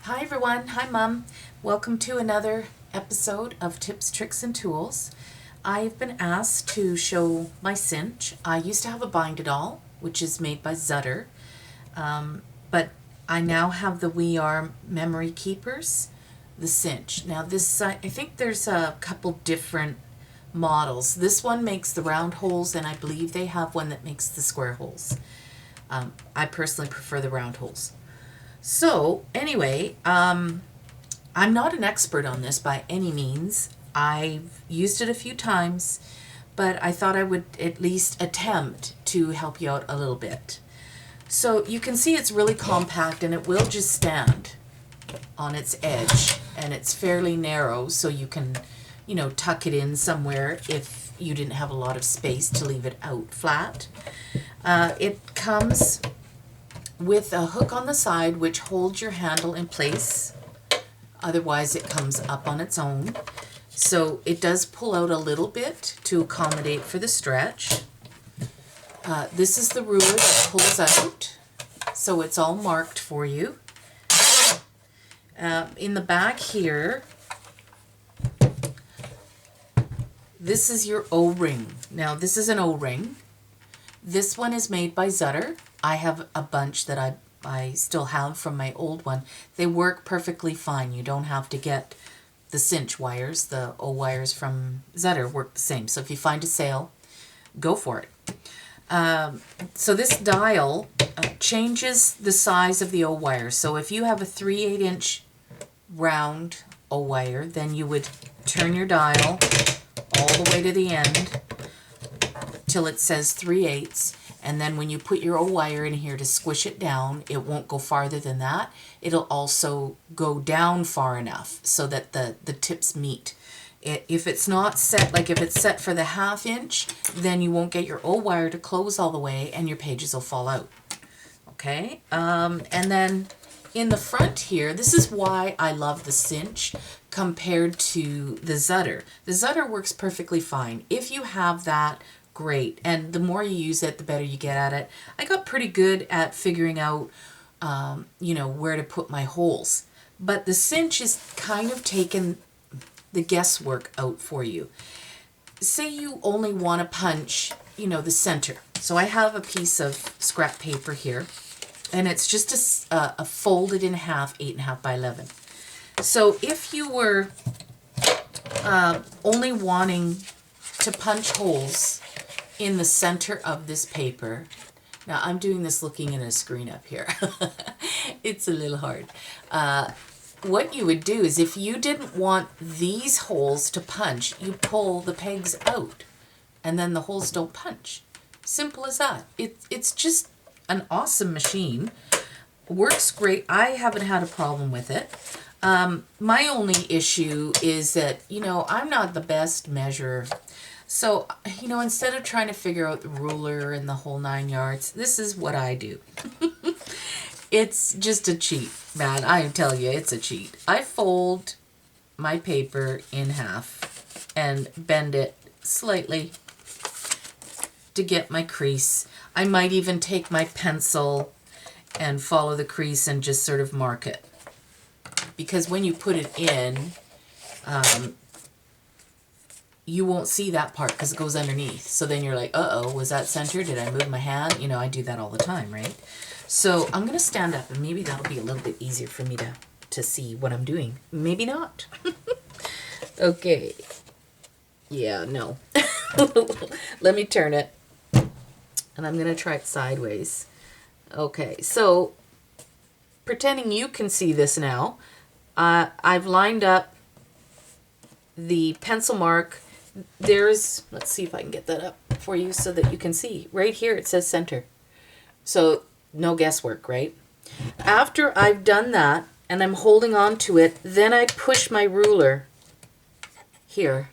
Hi everyone, hi Mom. Welcome to another episode of Tips, Tricks, and Tools. I've been asked to show my cinch. I used to have a bind-it-all, which is made by Zutter, but I now have the We Are memory keepers, the cinch. Now this, I think there's a couple different models. This one makes the round holes, and I believe they have one that makes the square holes. I personally prefer the round holes. So anyway, I'm not an expert on this by any means. I've used it a few times, but I thought I would at least attempt to help you out a little bit. So you can see it's really compact and it will just stand on its edge, and it's fairly narrow, so you can, tuck it in somewhere if you didn't have a lot of space to leave it out flat. It comes with a hook on the side which holds your handle in place. Otherwise it comes up on its own. So it does pull out a little bit to accommodate for the stretch. This is the ruler that pulls out, so it's all marked for you. In the back here, this is your O-ring. Now this is an O-ring. This one is made by Zutter. I have a bunch that I still have from my old one. They work perfectly fine. You don't have to get the cinch wires. The O wires from Zutter work the same. So if you find a sale, go for it. So this dial changes the size of the O wire. So if you have a 3/8 inch round O wire, then you would turn your dial all the way to the end till it says 3/8, and then when you put your O wire in here to squish it down, it won't go farther than that. It'll also go down far enough so that the tips meet. If it's not set, like if it's set for the 1/2 inch, then you won't get your O wire to close all the way and your pages will fall out. Okay, and then in the front here, this is why I love the cinch compared to the Zutter. The Zutter works perfectly fine. If you have that, great, and the more you use it, the better you get at it. I got pretty good at figuring out where to put my holes, but the cinch is kind of taken the guesswork out for you. Say you only want to punch the center. So I have a piece of scrap paper here, and it's just a folded in half 8.5 by 11. So if you were only wanting to punch holes in the center of this paper. Now I'm doing this looking at a screen up here. It's a little hard. What you would do is, if you didn't want these holes to punch, you pull the pegs out and then the holes don't punch. Simple as that. It's just an awesome machine. Works great. I haven't had a problem with it. My only issue is that, I'm not the best measurer. So, instead of trying to figure out the ruler and the whole 9 yards, this is what I do. It's just a cheat, man. I tell you, it's a cheat. I fold my paper in half and bend it slightly to get my crease. I might even take my pencil and follow the crease and just sort of mark it. Because when you put it in, you won't see that part because it goes underneath. So then you're like, uh-oh, was that centered? Did I move my hand? I do that all the time, right? So I'm going to stand up, and maybe that'll be a little bit easier for me to see what I'm doing. Maybe not. Okay. Yeah, no. Let me turn it. And I'm going to try it sideways. Okay, so pretending you can see this now, I've lined up the pencil mark. Let's see if I can get that up for you so that you can see. Right here it says center. So no guesswork, right? After I've done that and I'm holding on to it, then I push my ruler here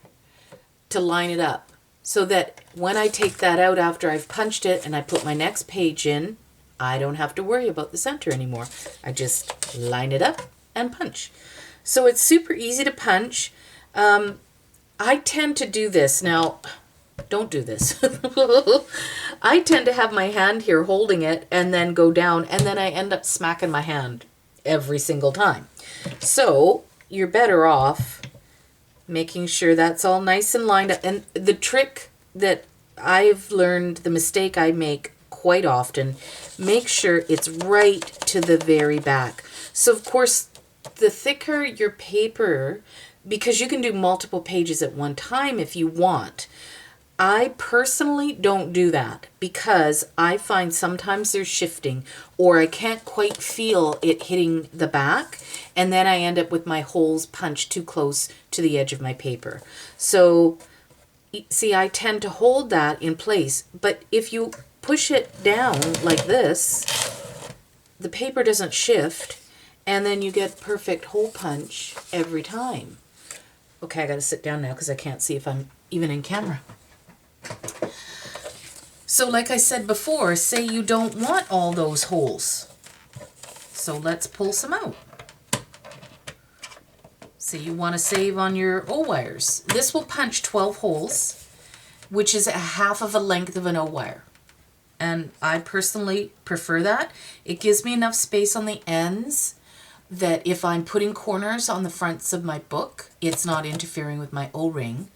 to line it up so that when I take that out after I've punched it and I put my next page in, I don't have to worry about the center anymore. I just line it up and punch. So it's super easy to punch. I tend to do this. Now, don't do this. I tend to have my hand here holding it and then go down, and then I end up smacking my hand every single time. So you're better off making sure that's all nice and lined up. And the trick that I've learned, the mistake I make quite often, make sure it's right to the very back. So of course, the thicker your paper, because you can do multiple pages at one time if you want. I personally don't do that because I find sometimes there's shifting or I can't quite feel it hitting the back, and then I end up with my holes punched too close to the edge of my paper. So see, I tend to hold that in place, but if you push it down like this, the paper doesn't shift, and then you get perfect hole punch every time. Okay, I gotta sit down now because I can't see if I'm even in camera. So like I said before, say you don't want all those holes. So let's pull some out. Say you want to save on your O-wires. This will punch 12 holes, which is a half of a length of an O-wire. And I personally prefer that. It gives me enough space on the ends that if I'm putting corners on the fronts of my book, it's not interfering with my O-ring.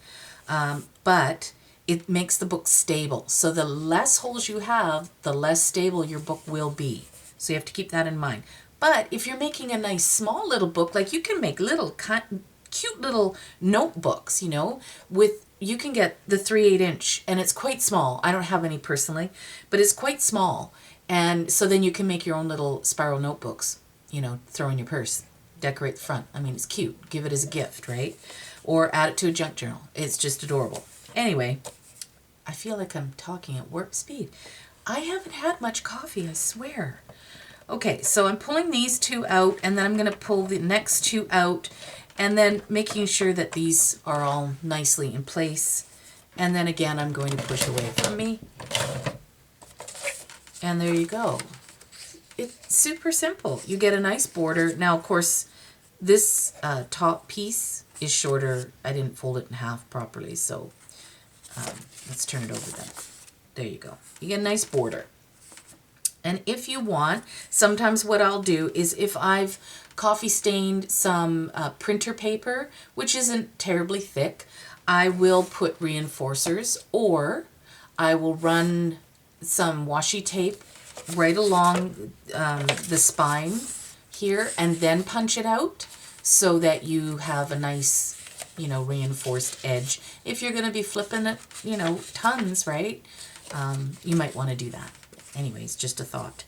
But it makes the book stable. So the less holes you have, the less stable your book will be. So you have to keep that in mind. But if you're making a nice small little book, like you can make little cute little notebooks, you know, you can get the 3/8 inch and it's quite small. I don't have any personally, but it's quite small. And so then you can make your own little spiral notebooks, you know, throw in your purse, decorate the front. I mean, it's cute. Give it as a gift, right? Or add it to a junk journal. It's just adorable. Anyway, I feel like I'm talking at warp speed. I haven't had much coffee, I swear. Okay, so I'm pulling these two out, and then I'm going to pull the next two out, and then making sure that these are all nicely in place. And then again, I'm going to push away from me. And there you go. It's super simple. You get a nice border. Now, of course, this top piece is shorter. I didn't fold it in half properly, so let's turn it over then. There you go. You get a nice border. And if you want, sometimes what I'll do is if I've coffee stained some printer paper, which isn't terribly thick, I will put reinforcers, or I will run some washi tape right along the spine here and then punch it out so that you have a nice, you know, reinforced edge. If you're going to be flipping it, you know, tons, right? You might want to do that. Anyways, just a thought.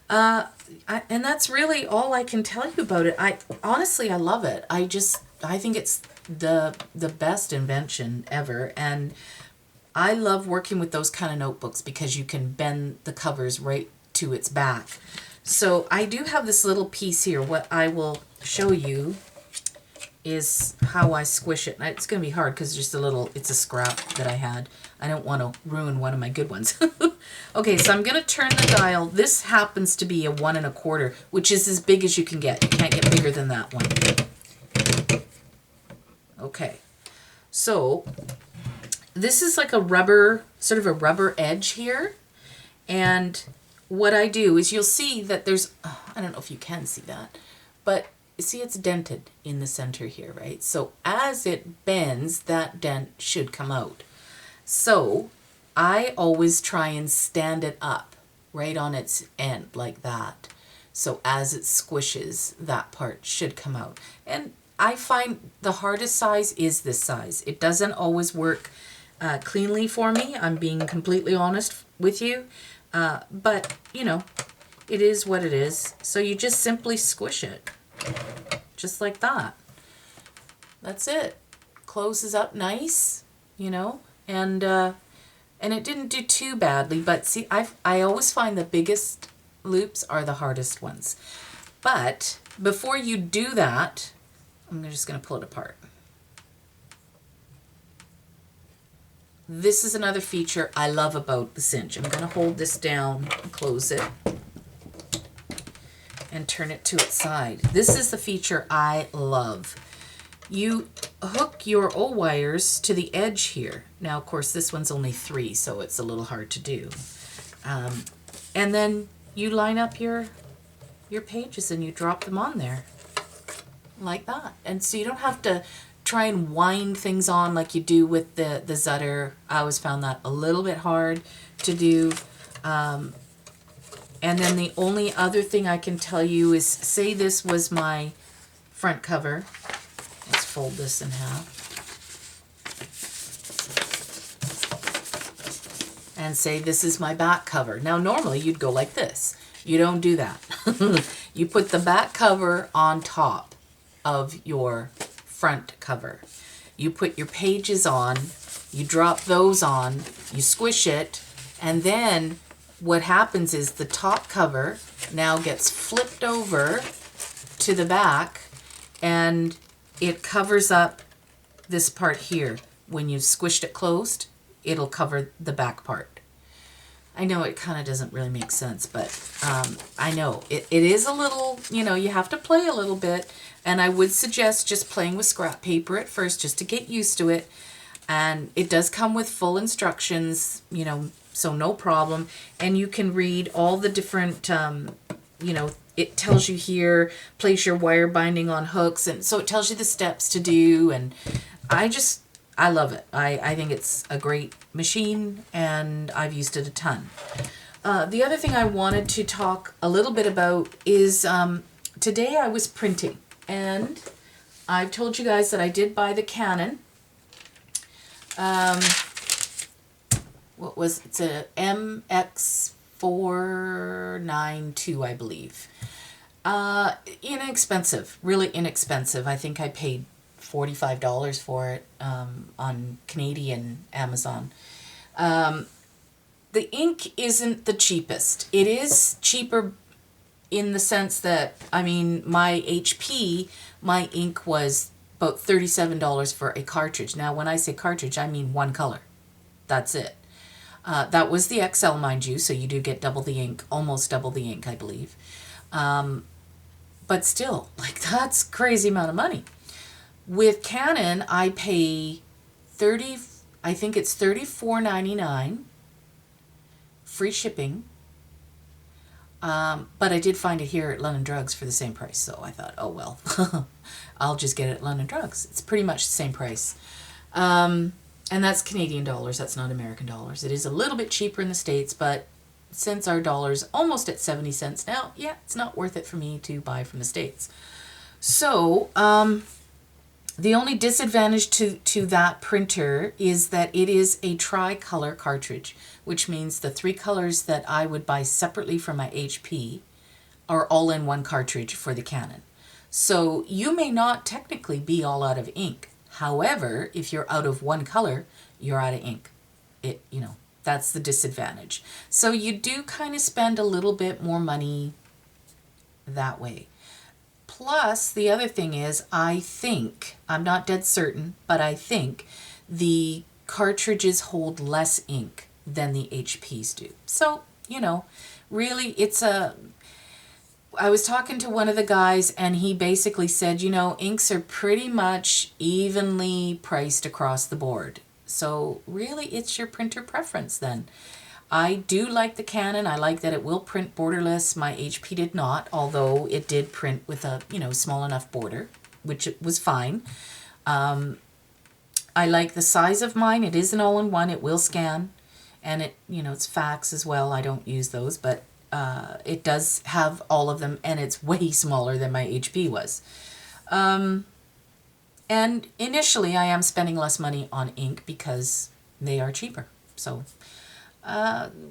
And that's really all I can tell you about it. Honestly, I love it. I think it's the best invention ever. And I love working with those kind of notebooks because you can bend the covers right to its back. So I do have this little piece here. What I will show you is how I squish it. It's going to be hard because it's a scrap that I had. I don't want to ruin one of my good ones. Okay, so I'm going to turn the dial. This happens to be a 1 1/4, which is as big as you can get. You can't get bigger than that one. Okay, so this is like a rubber, sort of a rubber edge here. And what I do is you'll see that there's, I don't know if you can see that, but see it's dented in the center here, right? So as it bends, that dent should come out. So I always try and stand it up right on its end like that. So as it squishes, that part should come out. And I find the hardest size is this size. It doesn't always work cleanly for me. I'm being completely honest with you. But, you know, it is what it is. So you just simply squish it. Just like that. That's it. Closes up nice, you know, and it didn't do too badly, but see, I always find the biggest loops are the hardest ones. But before you do that, I'm just going to pull it apart. This is another feature I love about the cinch. I'm going to hold this down, close it, and turn it to its side. This is the feature I love. You hook your O-wires to the edge here. Now, of course, this one's only 3, so it's a little hard to do. And then you line up your your pages and you drop them on there like that. And so you don't have to try and wind things on like you do with the Zutter. I always found that a little bit hard to do. And then the only other thing I can tell you is, say this was my front cover. Let's fold this in half. And say this is my back cover. Now normally you'd go like this. You don't do that. You put the back cover on top of your front cover. You put your pages on, you drop those on, you squish it, and then what happens is the top cover now gets flipped over to the back and it covers up this part here. When you've squished it closed, it'll cover the back part. I know it kind of doesn't really make sense, but I know it is a little, you have to play a little bit, and I would suggest just playing with scrap paper at first just to get used to it. And it does come with full instructions, so no problem. And you can read all the different, it tells you here, place your wire binding on hooks, and so it tells you the steps to do, and I love it. I think it's a great machine, and I've used it a ton. The other thing I wanted to talk a little bit about is today I was printing, and I've told you guys that I did buy the Canon. It's a MX492, I believe. Inexpensive, really inexpensive. I think I paid $45 for it on Canadian Amazon. The ink isn't the cheapest. It is cheaper in the sense that, my HP, my ink was about $37 for a cartridge. Now, when I say cartridge, I mean one color. That's it. That was the XL, mind you, so you do get double the ink, almost double the ink, I believe. But still, that's a crazy amount of money. With Canon, I pay $34.99, free shipping. But I did find it here at London Drugs for the same price, so I thought, oh well, I'll just get it at London Drugs. It's pretty much the same price. And that's Canadian dollars, that's not American dollars. It is a little bit cheaper in the States, but since our dollar's almost at 70 cents now, yeah, it's not worth it for me to buy from the States. So, the only disadvantage to that printer is that it is a tri-color cartridge, which means the 3 colors that I would buy separately for my HP are all in one cartridge for the Canon. So you may not technically be all out of ink. However, if you're out of one color, you're out of ink. That's the disadvantage. So you do kind of spend a little bit more money that way. Plus, the other thing is, I think, I'm not dead certain, but I think the cartridges hold less ink than the HPs do. So, really I was talking to one of the guys and he basically said, inks are pretty much evenly priced across the board. So really it's your printer preference then. I do like the Canon. I like that it will print borderless. My HP did not, although it did print with a, small enough border, which was fine. I like the size of mine. It is an all-in-one. It will scan. And it, it's fax as well. I don't use those, but it does have all of them, and it's way smaller than my HP was. And initially, I am spending less money on ink because they are cheaper. So,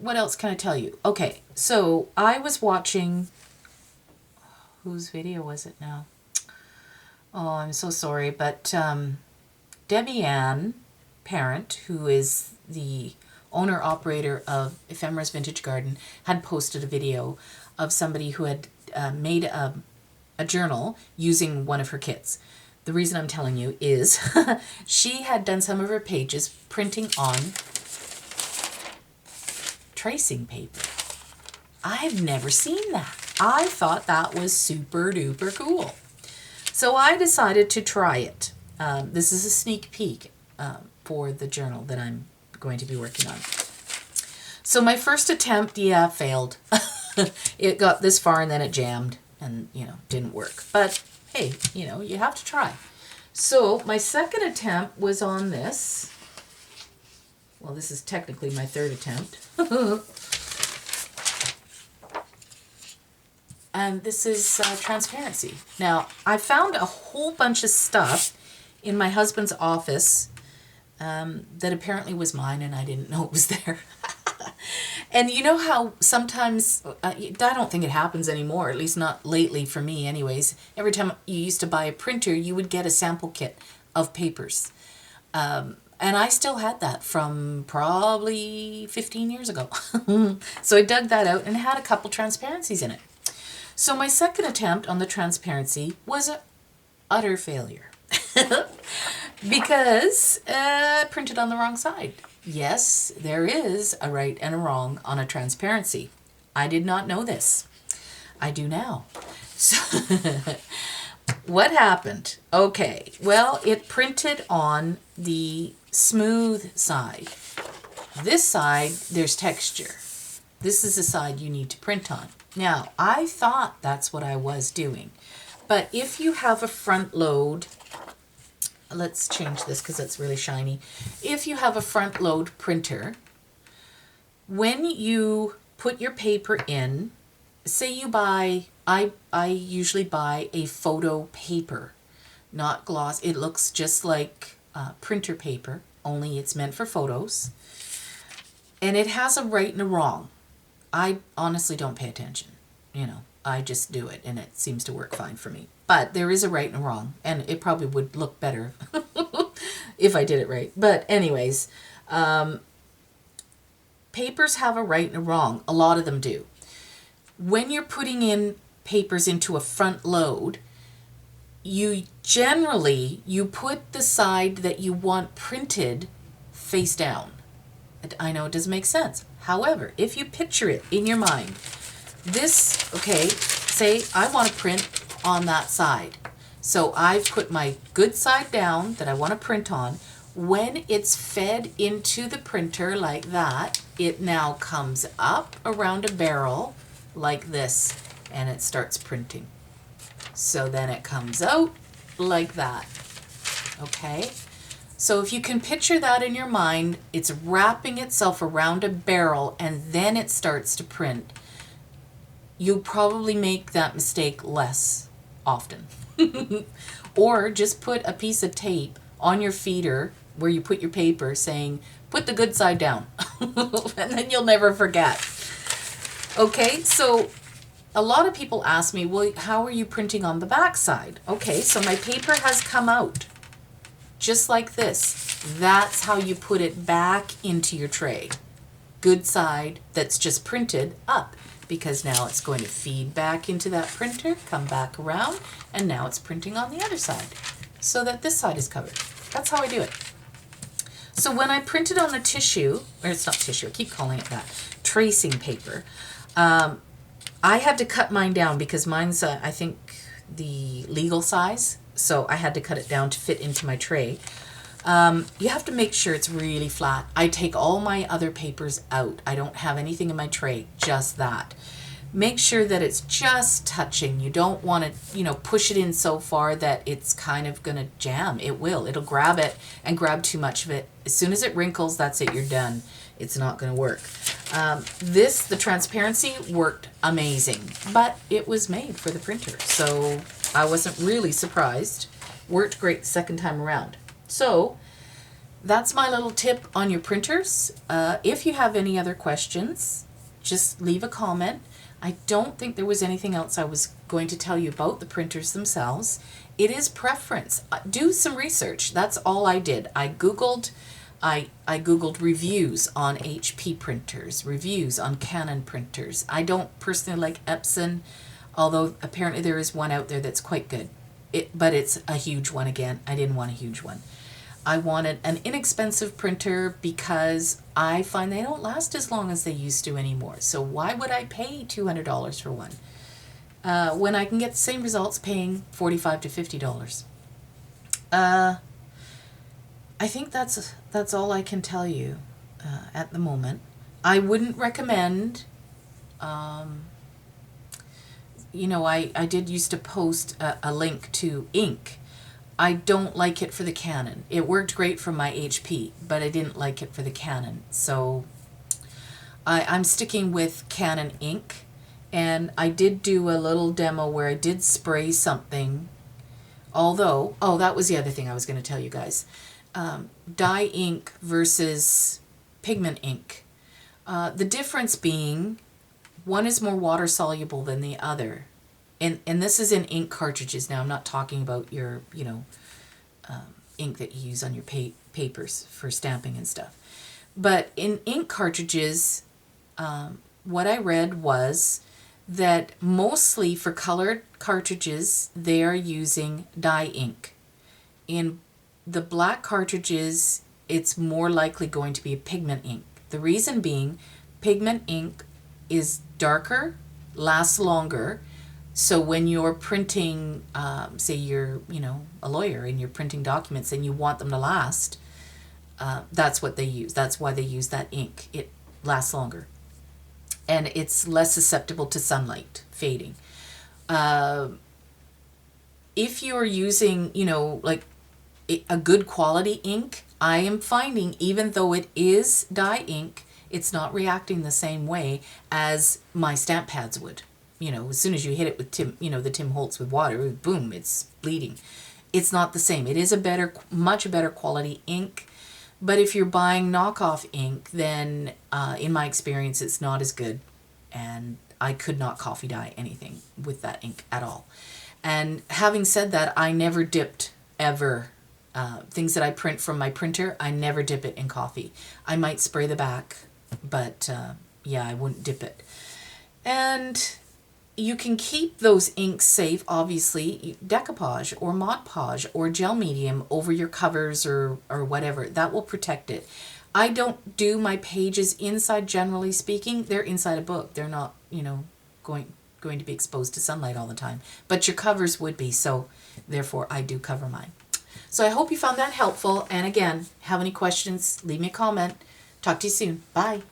what else can I tell you? Okay, so I was watching... Whose video was it now? Oh, I'm so sorry, but Debbie Ann Parent, who is the owner-operator of Ephemera's Vintage Garden, had posted a video of somebody who had made a journal using one of her kits. The reason I'm telling you is she had done some of her pages printing on tracing paper. I've never seen that. I thought that was super duper cool. So I decided to try it. This is a sneak peek for the journal that I'm going to be working on. So my first attempt, failed. It got this far and then it jammed. and, didn't work. But hey, you have to try. So my second attempt was on this. Well, this is technically my third attempt. And this is transparency. Now, I found a whole bunch of stuff in my husband's office that apparently was mine, and I didn't know it was there. And you know how sometimes, I don't think it happens anymore, at least not lately for me anyways. Every time you used to buy a printer, you would get a sample kit of papers. And I still had that from probably 15 years ago. So I dug that out and it had a couple transparencies in it. So my second attempt on the transparency was an utter failure. Because I printed on the wrong side. Yes, there is a right and a wrong on a transparency. I did not know this. I do now. So what happened? Okay, well, it printed on the smooth side. This side, there's texture. This is the side you need to print on. Now, I thought that's what I was doing. But if you have a front load, let's change this because it's really shiny. If you have a front load printer, when you put your paper in, say you buy, I usually buy a photo paper, not gloss. It looks just like printer paper, only it's meant for photos. And it has a right and a wrong. I honestly don't pay attention. I just do it and it seems to work fine for me. But there is a right and a wrong, and it probably would look better if I did it right. But anyways, papers have a right and a wrong. A lot of them do. When you're putting in papers into a front load, you put the side that you want printed face down. I know it doesn't make sense. However, if you picture it in your mind, say I want to print on that side. So I've put my good side down that I want to print on. When it's fed into the printer like that, it now comes up around a barrel like this, and it starts printing. So then it comes out like that. Okay? So if you can picture that in your mind, it's wrapping itself around a barrel and then it starts to print. You'll probably make that mistake less often. Or just put a piece of tape on your feeder where you put your paper saying, put the good side down. And then you'll never forget. Okay, so a lot of people ask me, well, how are you printing on the back side? Okay, so my paper has come out just like this. That's how you put it back into your tray. Good side that's just printed up, because now it's going to feed back into that printer, come back around, and now it's printing on the other side so that this side is covered. That's how I do it. So when I printed on the tissue, or it's not tissue, I keep calling it that, tracing paper, I had to cut mine down because mine's, I think, the legal size. So I had to cut it down to fit into my tray. You have to make sure it's really flat. I take all my other papers out. I don't have anything in my tray, just that. Make sure that it's just touching. You don't want to, push it in so far that it's kind of going to jam. It will. It'll grab it and grab too much of it. As soon as it wrinkles, that's it. You're done. It's not going to work. The transparency worked amazing, but it was made for the printer. So I wasn't really surprised. Worked great the second time around. So that's my little tip on your printers. If you have any other questions, just leave a comment. I don't think there was anything else I was going to tell you about the printers themselves. It is preference. Do some research. That's all I did. I Googled reviews on HP printers, reviews on Canon printers. I don't personally like Epson, although apparently there is one out there that's quite good. But it's a huge one again. I didn't want a huge one. I wanted an inexpensive printer because I find they don't last as long as they used to anymore. So why would I pay $200 for one when I can get the same results paying $45 to $50? I think that's all I can tell you at the moment. I wouldn't recommend I did used to post a link to ink. I don't like it for the Canon. It worked great for my HP, but I didn't like it for the Canon. So I'm sticking with Canon ink. And I did do a little demo where I did spray something. Although, oh, that was the other thing I was going to tell you guys. Dye ink versus pigment ink. The difference being one is more water soluble than the other. And this is in ink cartridges. Now, I'm not talking about your, ink that you use on your papers for stamping and stuff. But in ink cartridges, what I read was that mostly for colored cartridges, they are using dye ink. In the black cartridges, it's more likely going to be a pigment ink. The reason being, pigment ink is darker, lasts longer. So when you're printing, say you're, a lawyer and you're printing documents and you want them to last, that's what they use. That's why they use that ink. It lasts longer. And it's less susceptible to sunlight fading. If you're using, like a good quality ink, I am finding even though it is dye ink, it's not reacting the same way as my stamp pads would. As soon as you hit it with the Tim Holtz with water, boom, it's bleeding. It's not the same. It is a much better quality ink. But if you're buying knockoff ink, then in my experience, it's not as good. And I could not coffee dye anything with that ink at all. And having said that, I never dipped ever. Things that I print from my printer, I never dip it in coffee. I might spray the back, but I wouldn't dip it. And you can keep those inks safe, obviously, decoupage or Mod Podge or gel medium over your covers or whatever. That will protect it. I don't do my pages inside, generally speaking. They're inside a book. They're not, going to be exposed to sunlight all the time. But your covers would be, so therefore I do cover mine. So I hope you found that helpful. And again, have any questions, leave me a comment. Talk to you soon. Bye.